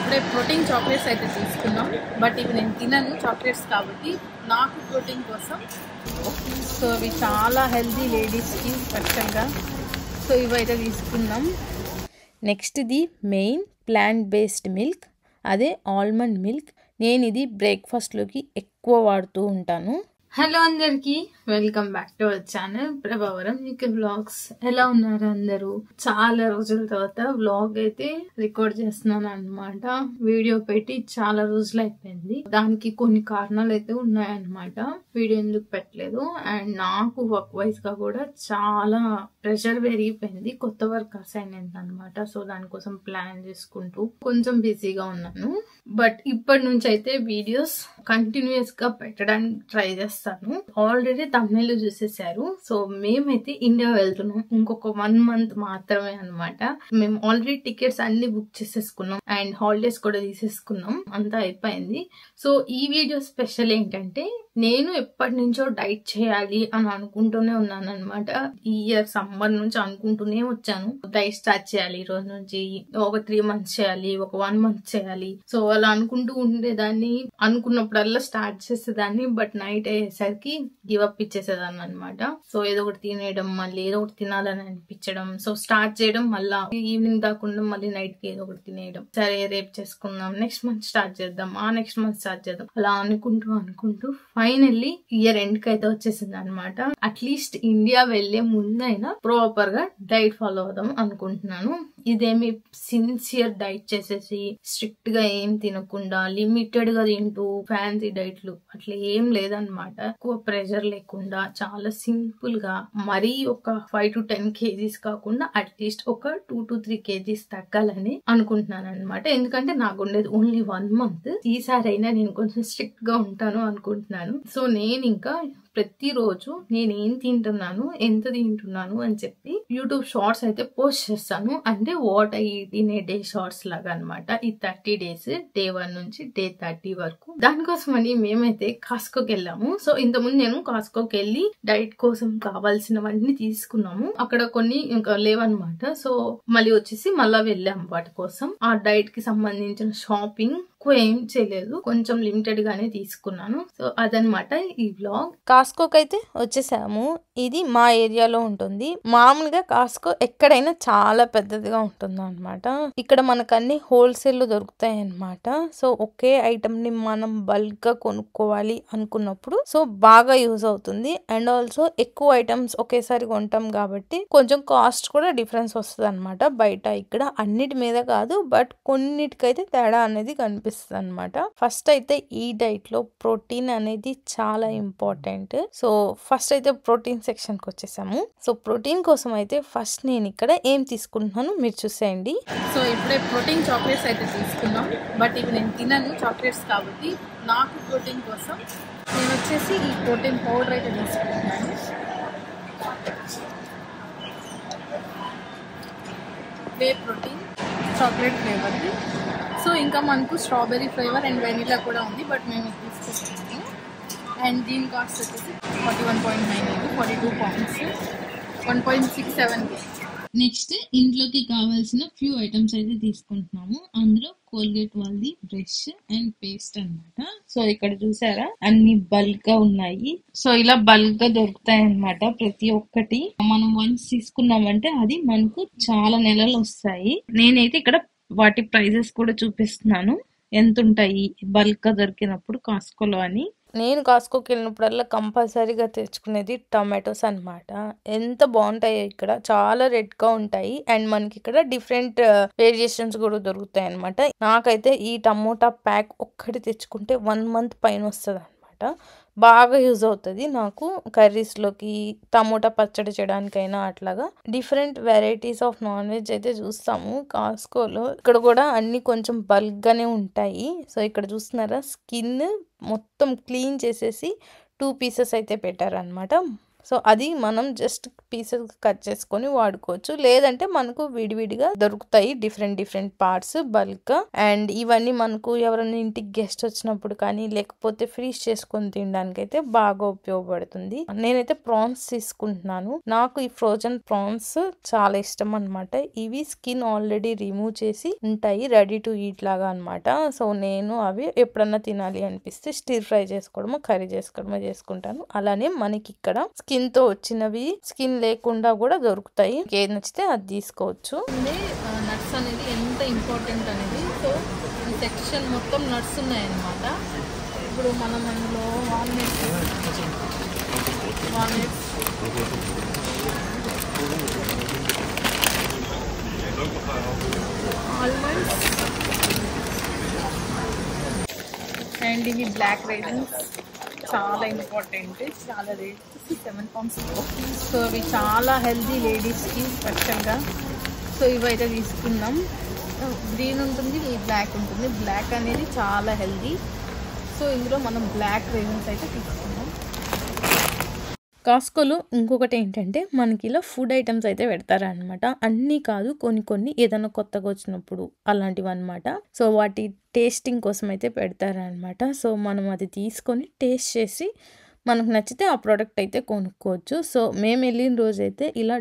ఇప్పుడే protein chocolates అయితే తీసుకున్నాం. బట్ ఇవి నేను తినను చాక్లెట్స్ కాబట్టి నాకు ప్రోటీన్ కోసం. సో ఇవి చాలా హెల్తీ లేడీస్కి స్పెషల్గా. సో ఇవైతే తీసుకున్నాం. నెక్స్ట్ ఇది మెయిన్ ప్లాంట్ బేస్డ్ మిల్క్, అదే ఆల్మండ్ మిల్క్. నేను ఇది బ్రేక్ఫాస్ట్లోకి ఎక్కువ వాడుతూ ఉంటాను. హలో అందరికి, welcome back to our channel Prabhavaram vlogs. ఎలా ఉన్నారు అందరూ? చాలా రోజుల తర్వాత వ్లాగ్ అయితే రికార్డ్ చేస్తున్నాను అన్నమాట. వీడియో పెట్టి చాలా రోజులు అయిపోయింది. దానికి కొన్ని కారణాలు అయితే ఉన్నాయన్నమాట. వీడియో ఎందుకు పెట్టలేదు, అండ్ నాకు వర్క్ వైజ్ గా కూడా చాలా ప్రెషర్ పెరిగిపోయింది. కొత్త వర్క్ అసైన్ అయింది అనమాట. సో దానికోసం ప్లాన్ చేసుకుంటూ కొంచెం బిజీగా ఉన్నాను. బట్ ఇప్పటి నుంచి అయితే వీడియోస్ కంటిన్యూస్ గా పెట్టడానికి ట్రై చేస్తాను. ఆల్రెడీ తమిళ చూసేసారు. సో మేమైతే ఇండియా వెళ్తున్నాం ఇంకొక 1 month మాత్రమే అన్నమాట. మేము ఆల్రెడీ టికెట్స్ అన్ని బుక్ చేసేసుకున్నాం అండ్ హాలిడేస్ కూడా తీసేసుకున్నాం. అంతా అయిపోయింది. సో ఈ వీడియో స్పెషల్ ఏంటంటే, నేను ఎప్పటి నుంచో డైట్ చేయాలి అని అనుకుంటూనే ఉన్నాను అనమాట. ఈ ఇయర్ సమ్మర్ నుంచి అనుకుంటూనే వచ్చాను. డైట్ స్టార్ట్ చేయాలి ఈ రోజు నుంచి, ఒక 3 months చేయాలి, ఒక 1 month చేయాలి. సో అలా అనుకుంటూ ఉండేదాన్ని. అనుకున్నప్పుడల్లా స్టార్ట్ చేసేదాన్ని. బట్ నైట్ అయ్యేసరికి గివ్ అప్ ఇచ్చేసేదాన్ని అనమాట. సో ఏదో ఒకటి తినేయడం, మళ్ళీ ఏదో ఒకటి తినాలని అనిపించడం. సో స్టార్ట్ చేయడం, మళ్ళీ ఈవినింగ్ దాకుండా మళ్ళీ నైట్ కి ఏదో ఒకటి తినేయడం. సరే రేపు చేసుకుందాం, నెక్స్ట్ మంత్ స్టార్ట్ చేద్దాం, నెక్స్ట్ మంత్ స్టార్ట్ చేద్దాం, అలా అనుకుంటూ ఫైనల్లీ ఇయర్ ఎండ్ కి అయితే వచ్చేసింది అనమాట. అట్లీస్ట్ ఇండియా వెళ్లే ముందైనా ప్రాపర్ గా డైట్ ఫాలో అవుదాం అనుకుంటున్నాను. ఇదేమి సిన్సియర్ డైట్ చేసేసి స్ట్రిక్ట్ గా ఏం తినకుండా లిమిటెడ్ గా తింటూ ఫ్యాన్సీ డైట్లు అట్లా ఏం లేదనమాట. ఎక్కువ ప్రెషర్ లేకుండా చాలా సింపుల్ గా, మరీ ఒక 5 to 10 kgs కాకుండా అట్లీస్ట్ ఒక 2 to 3 kgs తగ్గాలని అనుకుంటున్నాను అనమాట. ఎందుకంటే నాకు ఉండేది ఓన్లీ 1 month. ఈసారి అయినా నేను కొంచెం స్ట్రిక్ట్ గా ఉంటాను అనుకుంటున్నాను. సో నేను ఇంకా ప్రతిరోజు నేను ఏం తింటున్నాను, ఎంత తింటున్నాను అని చెప్పి యూట్యూబ్ షార్ట్స్ అయితే పోస్ట్ చేస్తాను. అంటే what I eat in a day shorts లాగా అనమాట. ఈ 30 days, day 1 నుంచి day 30 వరకు. దానికోసం అని మేమైతే కాస్కోకి వెళ్ళాము. సో ఇంతకుముందు నేను కాస్కోకి వెళ్ళి డైట్ కోసం కావాల్సినవన్నీ తీసుకున్నాము. అక్కడ కొన్ని ఇంకా లేవన్నమాట. సో మళ్ళీ వచ్చేసి మళ్ళా వెళ్ళాము వాటి కోసం. ఆ డైట్ కి సంబంధించిన షాపింగ్ ఎక్కువ ఏం చేయలేదు, కొంచెం లిమిటెడ్ గానే తీసుకున్నాను. సో అదనమాట ఈ వ్లాగ్. కాస్కోకి అయితే వచ్చేసాము. ఇది మా ఏరియాలో ఉంటుంది. మామూలుగా కాస్కో ఎక్కడైనా చాలా పెద్దదిగా ఉంటుంది అనమాట. ఇక్కడ మనకు అన్ని హోల్సేల్ లో దొరుకుతాయి అనమాట. సో ఒకే ఐటమ్ ని మనం బల్క్ గా కొనుక్కోవాలి అనుకున్నప్పుడు సో బాగా యూజ్ అవుతుంది. అండ్ ఆల్సో ఎక్కువ ఐటమ్స్ ఒకేసారి కొంటాం కాబట్టి కొంచెం కాస్ట్ కూడా డిఫరెన్స్ వస్తుంది అనమాట. బయట ఇక్కడ అన్నిటి మీద కాదు, బట్ కొన్నిటికైతే తేడా అనేది కనిపిస్తుంది అనమాట. ఫస్ట్ అయితే ఈ డైట్ లో ప్రోటీన్ అనేది చాలా ఇంపార్టెంట్. సో ఫస్ట్ అయితే ప్రోటీన్ సెక్షన్ కి వచ్చేసాము. సో ప్రోటీన్ కోసం అయితే ఫస్ట్ నేను ఇక్కడ ఏం తీసుకుంటున్నాను మీరు చూసేయండి. సో ఇప్పుడే ప్రోటీన్ చాక్లెట్స్ అయితే తీసుకున్నాం. బట్ ఇవి నేను తినను చాక్లెట్స్ కాబట్టి నాకు ప్రోటీన్ కోసం నేను వచ్చేసి ఈ ప్రోటీన్ పౌడర్ అయితే తీసుకుంటున్నాను. వే ప్రోటీన్ చాక్లెట్ ఫ్లేవర్ది. సో ఇంకా మనకు స్ట్రాబెర్రీ ఫ్లేవర్ అండ్ వెనిలా కూడా ఉంది, బట్ మేము తీసుకుంటున్నాము. అండ్ దీని కాస్ట్ వచ్చేసి 41.9, 42 pounds, 1.67 kg. నెక్స్ట్ ఇంట్లోకి కావాల్సిన ఫ్యూ ఐటమ్స్ అయితే తీసుకుంటున్నాము. అందులో కోల్గేట్ వాళ్ళది బ్రష్ అండ్ పేస్ట్ అన్నమాట. సో ఇక్కడ చూసారా అన్ని బల్క్ గా ఉన్నాయి. సో ఇలా బల్క్ గా దొరుకుతాయి అన్నమాట. ప్రతి ఒక్కటి మనం వన్స్ తీసుకున్నామంటే అది మనకు చాలా నెలలు వస్తాయి. నేనైతే ఇక్కడ వాటి ప్రైజెస్ కూడా చూపిస్తున్నాను, ఎంత ఉంటాయి బల్క్ గా దొరికినప్పుడు కాస్కోలో అని. నేను కాస్కోకి వెళ్ళినప్పుడల్లా కంపల్సరీగా తెచ్చుకునేది టొమాటోస్ అనమాట. ఎంత బాగుంటాయో ఇక్కడ, చాలా రెడ్ గా ఉంటాయి. అండ్ మనకి ఇక్కడ డిఫరెంట్ వేరియేషన్స్ కూడా దొరుకుతాయి అనమాట. నాకైతే ఈ టమోటా ప్యాక్ ఒక్కటి తెచ్చుకుంటే 1 month పైన వస్తుంది అనమాట. బాగా యూజ్ అవుతుంది నాకు కర్రీస్లోకి, టమోటా పచ్చడి చేయడానికైనా. అట్లాగా different varieties of non veg అయితే చూస్తాము కాస్కోలో. ఇక్కడ కూడా అన్ని కొంచెం బల్క్ గానే ఉంటాయి. సో ఇక్కడ చూస్తున్నారా స్కిన్ మొత్తం క్లీన్ చేసేసి 2 pieces అయితే పెట్టారనమాట. సో అది మనం జస్ట్ పీసెస్ కట్ చేసుకొని వాడుకోవచ్చు, లేదంటే మనకు విడివిడిగా దొరుకుతాయి డిఫరెంట్ పార్ట్స్ బల్క్. అండ్ ఇవన్నీ మనకు ఎవరైనా ఇంటికి గెస్ట్ వచ్చినప్పుడు కానీ లేకపోతే ఫ్రీజ్ చేసుకొని తినడానికి అయితే బాగా ఉపయోగపడుతుంది. నేనైతే ప్రాన్స్ తీసుకుంటున్నాను. నాకు ఈ ఫ్రోజన్ ప్రాన్స్ చాలా ఇష్టం అనమాట. ఇవి స్కిన్ ఆల్రెడీ రిమూవ్ చేసి ఉంటాయి, రెడీ టు ఈట్ లాగా అనమాట. సో నేను అవి ఎప్పుడన్నా తినాలి అనిపిస్తే స్టిర్ ఫ్రై చేసుకోవడమో కర్రీ చేసుకోవడమో చేసుకుంటాను. అలానే మనకి ఇక్కడ స్కిన్ తో వచ్చినవి, స్కిన్ లేకుండా కూడా దొరుకుతాయి. ఏది నచ్చితే అది తీసుకోవచ్చు. నట్స్ అనేది ఎంత ఇంపార్టెంట్ అనేది. సో ఈ సెక్షన్ మొత్తం నట్స్ ఉన్నాయన్నమాట. ఇప్పుడు మనం అందులో వాల్నట్స్ ఆల్మండ్స్ అండ్ ఇవి బ్లాక్ రైజిన్స్ చాలా ఇంపార్టెంట్. చాలా రేట్ 7 pounds. సో ఇవి చాలా హెల్దీ లేడీస్కి స్పెషల్గా. సో ఇవైతే తీసుకున్నాం. గ్రీన్ ఉంటుంది, బ్లాక్ ఉంటుంది. బ్లాక్ అనేది చాలా హెల్దీ. సో ఇందులో మనం బ్లాక్ రైజిన్స్ అయితే తీసుకున్నాం. కాస్కోలో ఇంకొకటి ఏంటంటే మనకి ఇలా ఫుడ్ ఐటమ్స్ అయితే పెడతారనమాట. అన్నీ కాదు, కొన్ని ఏదైనా కొత్తగా వచ్చినప్పుడు అలాంటివి అనమాట. సో వాటి టేస్టింగ్ కోసం అయితే పెడతారనమాట. సో మనం అది తీసుకొని టేస్ట్ చేసి మనకు నచ్చితే ఆ ప్రోడక్ట్ అయితే కొనుక్కోవచ్చు. సో మేము వెళ్ళిన రోజు అయితే ఇలా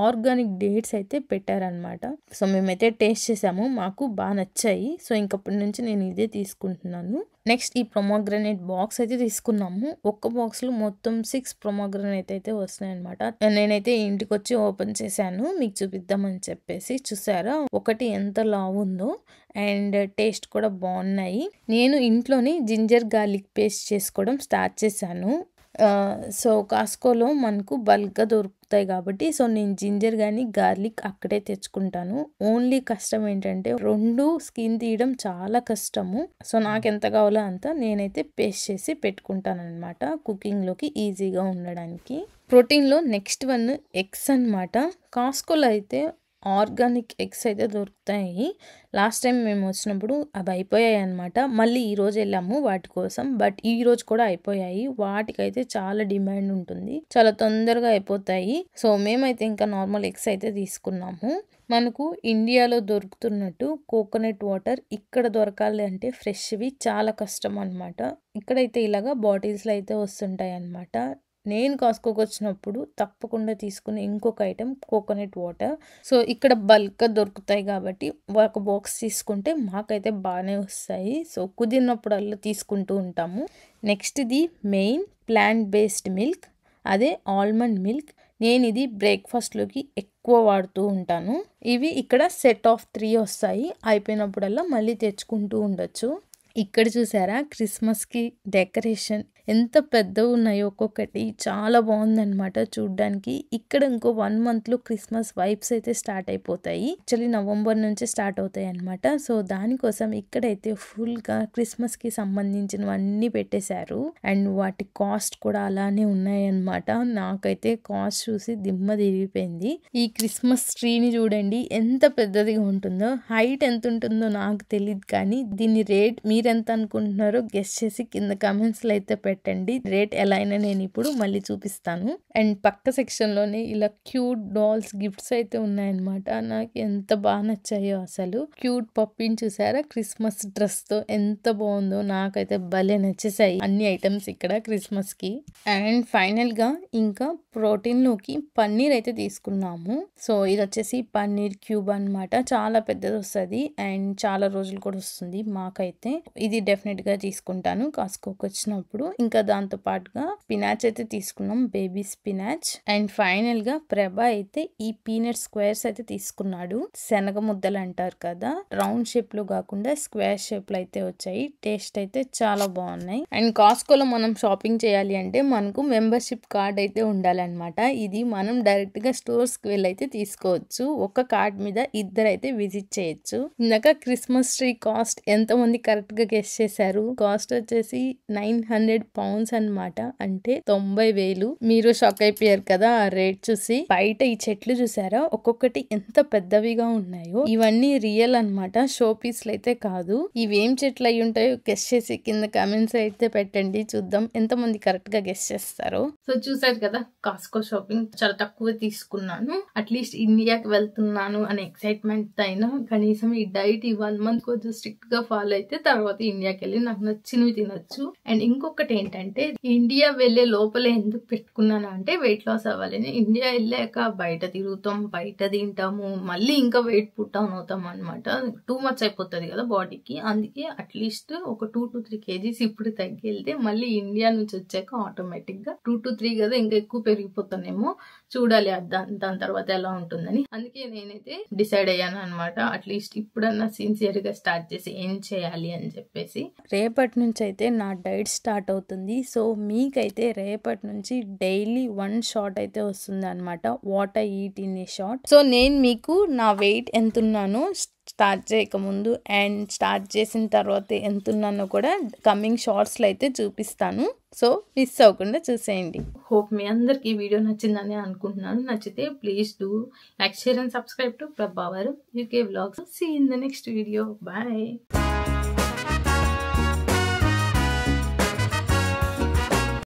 ఆర్గానిక్ డేట్స్ అయితే పెట్టారనమాట. సో మేమైతే టేస్ట్ చేసాము, మాకు బాగా నచ్చాయి. సో ఇంకప్పటి నుంచి నేను ఇదే తీసుకుంటున్నాను. నెక్స్ట్ ఈ ప్రొమోగ్రనేట్ బాక్స్ అయితే తీసుకున్నాము. ఒక్క బాక్స్లో మొత్తం 6 ప్రొమోగ్రనేట్ అయితే వస్తున్నాయి అనమాట. నేనైతే ఇంటికి వచ్చి ఓపెన్ చేశాను మీకు చూపిద్దామని చెప్పేసి. చూసారా ఒకటి ఎంత లావు ఉందో, అండ్ టేస్ట్ కూడా బాగున్నాయి. నేను ఇంట్లోనే జింజర్ గార్లిక్ పేస్ట్ చేసుకోవడం స్టార్ట్ చేశాను. సో కాస్కోలో మనకు బల్క్గా దొరుకుతాయి కాబట్టి సో నేను జింజర్ కానీ గార్లిక్ అక్కడే తెచ్చుకుంటాను. ఓన్లీ కష్టం ఏంటంటే 2 స్కిన్ తీయడం చాలా కష్టము. సో నాకు ఎంత కావాలో అంత నేనైతే పేస్ట్ చేసి పెట్టుకుంటాను అనమాట, కుకింగ్లోకి ఈజీగా ఉండడానికి. ప్రోటీన్లో నెక్స్ట్ వన్ ఎగ్స్ అనమాట. కాస్కోలో అయితే ఆర్గానిక్ ఎగ్స్ అయితే దొరుకుతాయి. లాస్ట్ టైం మేము వచ్చినప్పుడు అవి అయిపోయాయి అనమాట. మళ్ళీ ఈరోజు వెళ్ళాము వాటి కోసం, బట్ ఈ రోజు కూడా అయిపోయాయి. వాటికైతే చాలా డిమాండ్ ఉంటుంది, చాలా తొందరగా అయిపోతాయి. సో మేమైతే ఇంకా నార్మల్ ఎగ్స్ అయితే తీసుకున్నాము. మనకు ఇండియాలో దొరుకుతున్నట్టు కోకోనట్ వాటర్ ఇక్కడ దొరకాలి అంటే ఫ్రెష్వి చాలా కష్టం అనమాట. ఇక్కడైతే ఇలాగా బాటిల్స్లో అయితే వస్తుంటాయి అనమాట. నేను కాస్కోకి వచ్చినప్పుడు తప్పకుండా తీసుకునే ఇంకొక ఐటెం కోకోనట్ వాటర్. సో ఇక్కడ బల్క్గా దొరుకుతాయి కాబట్టి ఒక బాక్స్ తీసుకుంటే మాకైతే బాగానే వస్తాయి. సో కుదిరినప్పుడల్లా తీసుకుంటూ ఉంటాము. నెక్స్ట్ ఇది మెయిన్ ప్లాంట్ బేస్డ్ మిల్క్, అదే ఆల్మండ్ మిల్క్. నేను ఇది బ్రేక్ఫాస్ట్లోకి ఎక్కువ వాడుతూ ఉంటాను. ఇవి ఇక్కడ సెట్ ఆఫ్ 3 వస్తాయి, అయిపోయినప్పుడల్లా మళ్ళీ తెచ్చుకుంటూ ఉండొచ్చు. ఇక్కడ చూసారా క్రిస్మస్కి డెకరేషన్ ఎంత పెద్దగా ఉన్నాయో, ఒక్కొక్కటి చాలా బాగుందన్నమాట చూడ్డానికి. ఇక్కడ ఇంకో 1 monthలో క్రిస్మస్ వైబ్స్ అయితే స్టార్ట్ అయిపోతాయి. యాక్చువల్లీ నవంబర్ నుంచి స్టార్ట్ అవుతాయి అనమాట. సో దానికోసం ఇక్కడైతే ఫుల్గా క్రిస్మస్కి సంబంధించినవన్నీ పెట్టేశారు. అండ్ వాటి కాస్ట్ కూడా అలానే ఉన్నాయన్నమాట. నాకైతే కాస్ట్ చూసి దిమ్మ తిరిగిపోయింది. ఈ క్రిస్మస్ ట్రీని చూడండి ఎంత పెద్దదిగా ఉంటుందో. హైట్ ఎంత ఉంటుందో నాకు తెలియదు, కానీ దీని రేట్ మీరెంత అనుకుంటున్నారో గెస్ చేసి కింద కామెంట్స్లో అయితే పెట్టండి. రేట్ ఎలా అయినా నేను ఇప్పుడు మళ్ళీ చూపిస్తాను. అండ్ పక్క సెక్షన్లోనే ఇలా క్యూట్ డాల్స్ గిఫ్ట్స్ అయితే ఉన్నాయన్నమాట. నాకు ఎంత బాగా నచ్చాయో అసలు. క్యూట్ పప్పీని చూసారా క్రిస్మస్ డ్రెస్తో, ఎంత బాగుందో. నాకైతే భలే నచ్చేసాయి అన్ని ఐటమ్స్ ఇక్కడ క్రిస్మస్కి. అండ్ ఫైనల్గా ఇంకా ప్రోటీన్లోకి పన్నీర్ అయితే తీసుకున్నాము. సో ఇది వచ్చేసి పన్నీర్ క్యూబ్ అనమాట. చాలా పెద్దది వస్తుంది అండ్ చాలా రోజులు కూడా వస్తుంది మాకైతే. ఇది డెఫినెట్గా తీసుకుంటాను కాస్కోకి వచ్చినప్పుడు. ఇంకా దాంతో పాటుగా స్పినాచ్ అయితే తీసుకున్నాం, బేబీ స్పినాచ్. అండ్ ఫైనల్ గా ప్రభా అయితే ఈ పీనట్ స్క్వేర్స్ అయితే తీసుకున్నాడు. శనగ ముద్దలు అంటారు కదా, రౌండ్ షేప్ లో కాకుండా స్క్వేర్ షేప్ లో అయితే వచ్చాయి. టేస్ట్ అయితే చాలా బాగున్నాయి. అండ్ కాస్కోలో మనం షాపింగ్ చేయాలి అంటే మనకు మెంబర్షిప్ కార్డ్ అయితే ఉండాలన్నమాట. ఇది మనం డైరెక్ట్ గా స్టోర్స్ కి వెళ్ళి అయితే తీసుకోవచ్చు. ఒక కార్డ్ మీద 2 అయితే విజిట్ చేయొచ్చు. ఇందాక క్రిస్మస్ ట్రీ కాస్ట్ ఎంత మంది కరెక్ట్ గా గెస్ చేశారు? కాస్ట్ వచ్చేసి 900 పౌండ్స్ అన్నమాట. అంటే 90,000. మీరు షాక్ అయిపోయారు కదా ఆ రేట్ చూసి. బయట ఈ చెట్లు చూసారా ఒక్కొక్కటి ఎంత పెద్దవిగా ఉన్నాయో. ఇవన్నీ రియల్ అన్నమాట, షో పీస్లు అయితే కాదు. ఇవేం చెట్లు అయి ఉంటాయో గెస్ చేసి కింద కామెంట్స్ అయితే పెట్టండి, చూద్దాం ఎంతమంది కరెక్ట్ గా గెస్ చేస్తారో. సో చూసారు కదా కాస్కో షాపింగ్ చాలా తక్కువ తీసుకున్నాను. అట్లీస్ట్ ఇండియాకి వెళ్తున్నాను అనే ఎక్సైట్మెంట్ అయినా కనీసం ఈ డైట్ ఈ 1 month కొంచెం స్ట్రిక్ట్ గా ఫాలో అయితే తర్వాత ఇండియాకి వెళ్ళి నాకు నచ్చినవి తినొచ్చు. అండ్ ఇంకొకటి ఏంటంటే ఇండియా వెళ్లే లోపలే ఎందుకు పెట్టుకున్నాను అంటే వెయిట్ లాస్ అవ్వాలని. ఇండియా వెళ్ళాక బయట తిరుగుతాం, బయట తింటాము, మళ్ళీ ఇంకా వెయిట్ పుట్ డౌన్ అవుతాం అనమాట. టూ మచ్ అయిపోతుంది కదా బాడీకి. అందుకే అట్లీస్ట్ ఒక 2 to 3 kgs ఇప్పుడు తగ్గి వెళ్తే మళ్ళీ ఇండియా నుంచి వచ్చాక ఆటోమేటిక్ గా 2 to 3 కదా ఇంకా ఎక్కువ పెరిగిపోతానేమో, చూడాలి దాని తర్వాత ఎలా ఉంటుందని. అందుకే నేనైతే డిసైడ్ అయ్యాను అనమాట, అట్లీస్ట్ ఇప్పుడన్నా సిన్సియర్ గా స్టార్ట్ చేసి ఏం చేయాలి అని చెప్పేసి. రేపటి నుంచి అయితే నా డైట్ స్టార్ట్ అవుతుంది. సో మీకైతే రేపటి నుంచి డైలీ 1 shot అయితే వస్తుంది అనమాట, what I eat in A shot. So నేను మీకు నా వెయిట్ ఎంత ఉన్నానో స్టార్ట్ చేయక ముందు అండ్ స్టార్ట్ చేసిన తర్వాత ఎంత ఉన్నానో కూడా కమింగ్ షార్ట్స్ లో అయితే చూపిస్తాను. సో మిస్ అవ్వకుండా చూసేయండి. హోప్ మీ అందరికి ఈ వీడియో నచ్చిందని అనుకుంటున్నాను. నచ్చితే please do like, share and subscribe to Prabhavaram UK Vlogs. See you in the next video. Bye.